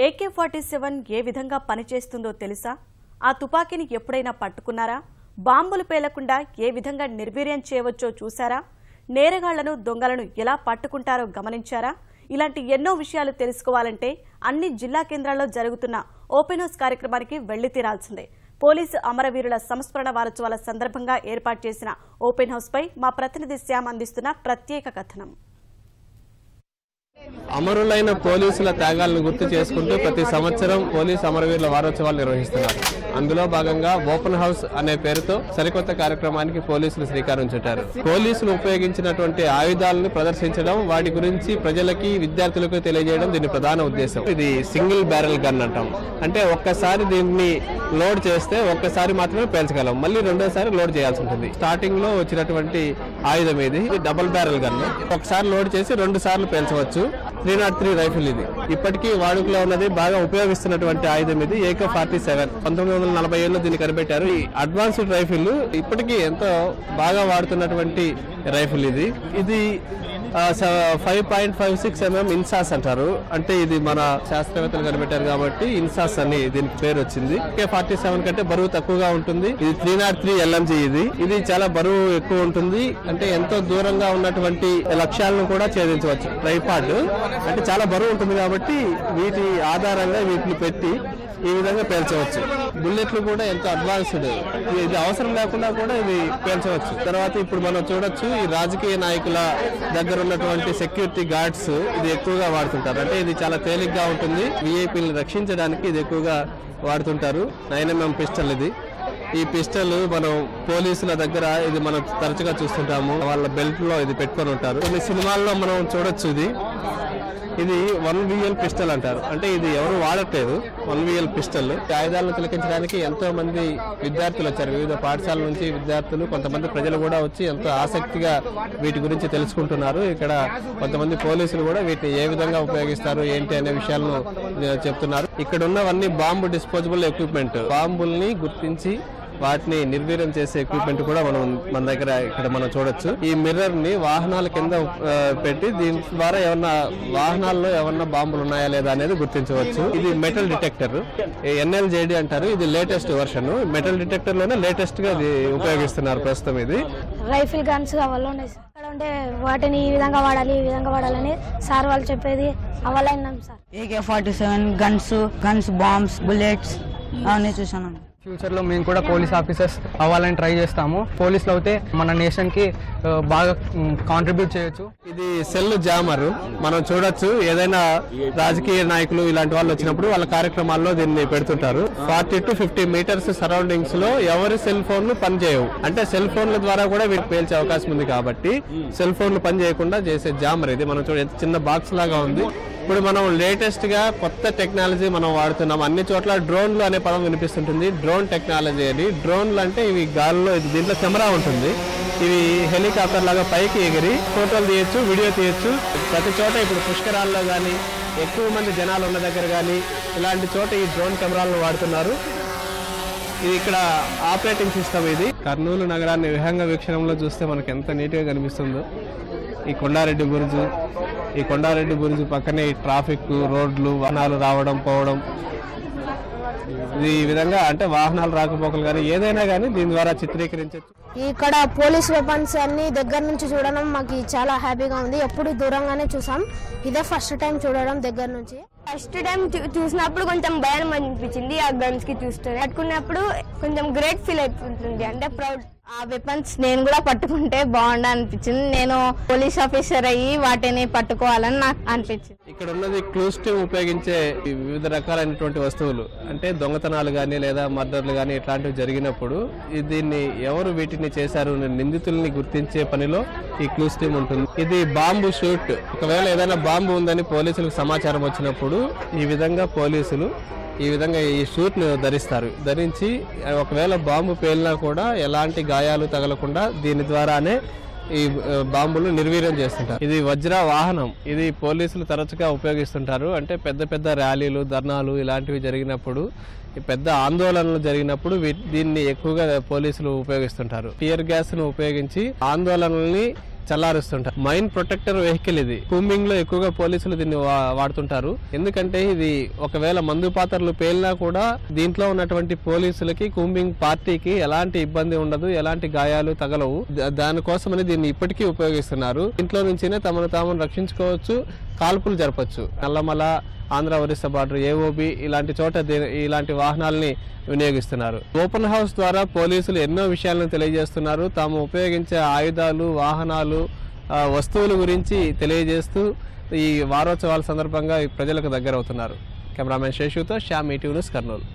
AK-47 ఏ విధంగా పనిచేస్తుందో తెలుసా? ఆ తుపాకీని ఎప్పుడైనా పట్టుకున్నారా? బాంబులు పేలకుండా ఏ విధంగా నిర్వీర్యం చేయవచ్చో చూసారా? నేరగాళ్లను దొంగలను ఎలా పట్టుకుంటారో గమనించారా? ఇలాంటి ఎన్నో విషయాలు తెలుసుకోవాలంటే అన్ని జిల్లా కేంద్రాల్లో జరుగుతున్న ఓపెన్ హౌస్ కార్యక్రమానికి వెళ్లి తీరాల్సిందే. పోలీసు అమరవీరుల సంస్మరణ వారోత్సవాల సందర్భంగా ఏర్పాటు చేసిన ఓపెన్ హౌస్ పై మా ప్రతినిధి శ్యామ్ అందిస్తున్న ప్రత్యేక కథనం. అమరులైన పోలీసుల త్యాగాలను గుర్తు చేసుకుంటూ ప్రతి సంవత్సరం పోలీసు అమరవీరుల వారోత్సవాలు నిర్వహిస్తున్నారు. అందులో భాగంగా ఓపెన్ హౌస్ అనే పేరుతో సరికొత్త కార్యక్రమానికి పోలీసులు శ్రీకారం చుట్టారు. పోలీసులు ఉపయోగించినటువంటి ఆయుధాలను ప్రదర్శించడం, వాటి గురించి ప్రజలకి విద్యార్థులకు తెలియజేయడం దీని ప్రధాన ఉద్దేశం. ఇది సింగిల్ బ్యారెల్ గన్ అంటాం. అంటే ఒక్కసారి దీన్ని లోడ్ చేస్తే ఒక్కసారి మాత్రమే పేల్చగలం, మళ్ళీ రెండోసారి లోడ్ చేయాల్సి ఉంటుంది. స్టార్టింగ్ లో వచ్చినటువంటి ఆయుధం ఇది డబుల్ బ్యారెల్ గన్. ఒకసారి లోడ్ చేసి 2 సార్లు పేల్చవచ్చు. 303 రైఫిల్ ఇది. ఇప్పటికీ వాడుకలో ఉన్నది, బాగా ఉపయోగిస్తున్నటువంటి ఆయుధం ఇది AK-47. 1940 దీన్ని కనిపెట్టారు. ఈ అడ్వాన్స్డ్ రైఫిల్ ఇప్పటికీ ఎంతో బాగా వాడుతున్నటువంటి రైఫిల్ ఇది. ఇది 5.56 mm ఇన్సాస్ అంటారు. అంటే ఇది మన శాస్త్రవేత్తలు కనిపెట్టారు కాబట్టి ఇన్సాస్ అని దీనికి పేరు వచ్చింది. AK-47 కంటే బరువు తక్కువగా ఉంటుంది. ఇది 303 LMG. ఇది చాలా బరువు ఎక్కువ ఉంటుంది. అంటే ఎంతో దూరంగా ఉన్నటువంటి లక్ష్యాలను కూడా ఛేదించవచ్చు. ట్రైపాడ్ అంటే చాలా బరువు ఉంటుంది కాబట్టి వీటి ఆధారంగా వీటిని పెట్టి ఈ విధంగా పేల్చవచ్చు. బుల్లెట్లు కూడా ఎంతో అడ్వాన్స్డ్. ఇది అవసరం లేకుండా కూడా ఇది పేల్చవచ్చు. తర్వాత ఇప్పుడు మనం చూడొచ్చు, ఈ రాజకీయ నాయకుల దగ్గర ఉన్నటువంటి సెక్యూరిటీ గార్డ్స్ ఇది ఎక్కువగా వాడుతుంటారు. అంటే ఇది చాలా తేలిగ్గా ఉంటుంది. విఐపీలను రక్షించడానికి ఇది ఎక్కువగా వాడుతుంటారు. 9mm పిస్టల్ ఇది. ఈ పిస్టల్ మనం పోలీసుల దగ్గర ఇది మనం తరచుగా చూస్తుంటాము. వాళ్ళ బెల్ట్ లో ఇది పెట్టుకొని ఉంటారు. కొన్ని సినిమాల్లో మనం చూడొచ్చు. ఇది 1VL పిస్టల్ అంటారు. అంటే ఇది ఎవరు వాడట్లేదు. 1VL pistol. ఆయుధాలను తిలకించడానికి ఎంతో మంది విద్యార్థులు వచ్చారు. వివిధ పాఠశాలల నుంచి విద్యార్థులు, కొంతమంది ప్రజలు కూడా వచ్చి ఎంతో ఆసక్తిగా వీటి గురించి తెలుసుకుంటున్నారు. ఇక్కడ కొంతమంది పోలీసులు కూడా వీటిని ఏ విధంగా ఉపయోగిస్తారు ఏంటి అనే విషయాలను చెప్తున్నారు. ఇక్కడ ఉన్నవన్నీ బాంబు డిస్పోజబుల్ ఎక్విప్మెంట్. బాంబుల్ని గుర్తించి వాటిని నిర్వీర్యం చేసే ఎక్విప్మెంట్ కూడా మన దగ్గర ఇక్కడ మనం చూడొచ్చు. ఈ మిర్రర్ ని వాహనాల కింద పెట్టి దీని ద్వారా ఏమన్నా వాహనాల్లో ఏమన్నా బాంబులు ఉన్నాయా లేదా అనేది గుర్తించవచ్చు. ఇది మెటల్ డిటెక్టర్, NLJD అంటారు. ఇది లేటెస్ట్ వర్షన్. మెటల్ డిటెక్టర్ లోనే లేటెస్ట్ గా ఉపయోగిస్తున్నారు ప్రస్తుతం. ఇది రైఫిల్ గన్స్ కావాలంటే వాటిని ఈ విధంగా వాడాలి, ఈ విధంగా వాడాలని సార్ వాళ్ళు చెప్పేది అవలైనాం sir. AK-47 guns, bombs, bullets అవన్నీ చూసాను. ఫ్యూచర్ లో మేము కూడా పోలీస్ ఆఫీసర్స్ అవ్వాలని ట్రై చేస్తాము. పోలీసులు అయితే మన నేషన్ కి బాగా కాంట్రిబ్యూట్ చేయొచ్చు. ఇది సెల్ జామర్. మనం చూడొచ్చు, ఏదైనా రాజకీయ నాయకులు ఇలాంటి వాళ్ళు వచ్చినప్పుడు వాళ్ళ కార్యక్రమాల్లో దీన్ని పెడుతుంటారు. 40 to 50 మీటర్స్ సరౌండింగ్స్ లో ఎవరి సెల్ ఫోన్లు పనిచేయవు. అంటే సెల్ ఫోన్ల ద్వారా కూడా వీటికి పేల్చే అవకాశం ఉంది కాబట్టి సెల్ ఫోన్లు పని చేయకుండా చేసే జామర్ ఇది. మనం చూడ చిన్న బాక్స్ లాగా ఉంది. ఇప్పుడు మనం లేటెస్ట్ గా కొత్త టెక్నాలజీ మనం వాడుతున్నాం. అన్ని చోట్ల డ్రోన్లు అనే పదం వినిపిస్తుంటుంది. డ్రోన్ టెక్నాలజీ అని. డ్రోన్లు అంటే ఇవి గాల్లో, దీంట్లో కెమెరా ఉంటుంది. ఇవి హెలికాప్టర్ లాగా పైకి ఎగిరి ఫోటోలు తీయొచ్చు, వీడియో తీయొచ్చు. ప్రతి చోట ఇప్పుడు పుష్కరాల్లో కానీ, ఎక్కువ మంది జనాలు ఉన్న దగ్గర కానీ ఇలాంటి చోట ఈ డ్రోన్ కెమెరాలను వాడుతున్నారు. ఇది ఇక్కడ ఆపరేటింగ్ సిస్టమ్. ఇది కర్నూలు నగరాన్ని విహంగ వీక్షణంలో చూస్తే మనకు ఎంత నీట్గా కనిపిస్తుందో. ఈ కొండారెడ్డి బురుజు పక్కనే ఈ ట్రాఫిక్, రోడ్లు, వాహనాలు రావడం పోవడం. ఈ విధంగా అంటే వాహనాలు రాకపోకలు కానీ ఏదైనా కానీ దీని ద్వారా చిత్రీకరించవచ్చు. ఇక్కడ పోలీస్ వెపన్స్ అన్ని దగ్గర నుంచి చూడడం మాకు చాలా హ్యాపీగా ఉంది. ఎప్పుడు దూరంగానే చూసాం, ఇదే ఫస్ట్ టైం చూడడం దగ్గర నుంచి. ఫస్ట్ టైం చూసినప్పుడు కొంచెం భయం అనిపించింది. ఆ గన్స్ కి చూస్తే పట్టుకున్నప్పుడు కొంచెం గ్రేట్ ఫీల్ అయిపోతుంది. అంటే ప్రౌడ్. ఆ వెపన్స్ నేను కూడా పట్టుకుంటే బాగుండు అనిపించింది. నేను పోలీస్ ఆఫీసర్ అయ్యి వాటిని పట్టుకోవాలని నాకు అనిపించింది. ఇక్కడ ఉన్నది క్లూస్ టీమ్ ఉపయోగించే వివిధ రకాలైనటువంటి వస్తువులు. అంటే దొంగతనాలు గానీ లేదా మర్డర్లు గానీ ఇట్లాంటివి జరిగినప్పుడు దీన్ని ఎవరు వీటిని చేశారు నిందితుల్ని గుర్తించే పనిలో ఈ క్లూస్ టీమ్ ఉంటుంది. ఇది బాంబు షూట్. ఒకవేళ ఏదైనా బాంబు ఉందని పోలీసులకు సమాచారం వచ్చినప్పుడు ఈ విధంగా పోలీసులు ఈ షూట్ ను ధరించి ఒకవేళ బాంబు పేలినా కూడా ఎలాంటి గాయాలు తగలకుండా దీని ద్వారానే ఈ బాంబులు నిర్వీర్యం చేస్తుంటారు. ఇది వజ్ర వాహనం. ఇది పోలీసులు తరచుగా ఉపయోగిస్తుంటారు. అంటే పెద్ద పెద్ద ర్యాలీలు, ధర్నాలు ఇలాంటివి జరిగినప్పుడు, పెద్ద ఆందోళనలు జరిగినప్పుడు దీన్ని ఎక్కువగా పోలీసులు ఉపయోగిస్తుంటారు. టియర్ గ్యాస్ ను ఉపయోగించి ఆందోళనల్ని చల్లారుస్తుంటారు. మైన్ ప్రొటెక్టర్ వెహికల్ ఇది. కూంబింగ్ లో ఎక్కువగా పోలీసులు దీన్ని వాడుతుంటారు. ఎందుకంటే ఇది ఒకవేళ మందు పాత్రలు పేలినా కూడా దీంట్లో ఉన్నటువంటి పోలీసులకి కూంబింగ్ పార్టీకి ఎలాంటి ఇబ్బంది ఉండదు, ఎలాంటి గాయాలు తగలవు. దానికోసమని దీన్ని ఇప్పటికీ ఉపయోగిస్తున్నారు. ఇంట్లో నుంచినే తమను తాము రక్షించుకోవచ్చు, కాల్పులు జరపచ్చు. నల్లమల, ఆంధ్ర ఒరిస్సా బార్డర్, ఏఓబి ఇలాంటి చోట ఇలాంటి వాహనాలని వినియోగిస్తున్నారు. ఓపెన్ హౌస్ ద్వారా పోలీసులు ఎన్నో విషయాలను తెలియజేస్తున్నారు. తాము ఉపయోగించే ఆయుధాలు, వాహనాలు, వస్తువుల గురించి తెలియజేస్తూ ఈ వారోత్సవాల సందర్భంగా ప్రజలకు దగ్గర అవుతున్నారు. కెమెరామెన్ శేషుతో శ్యామ్, ఈటీవీ న్యూస్, కర్నూలు.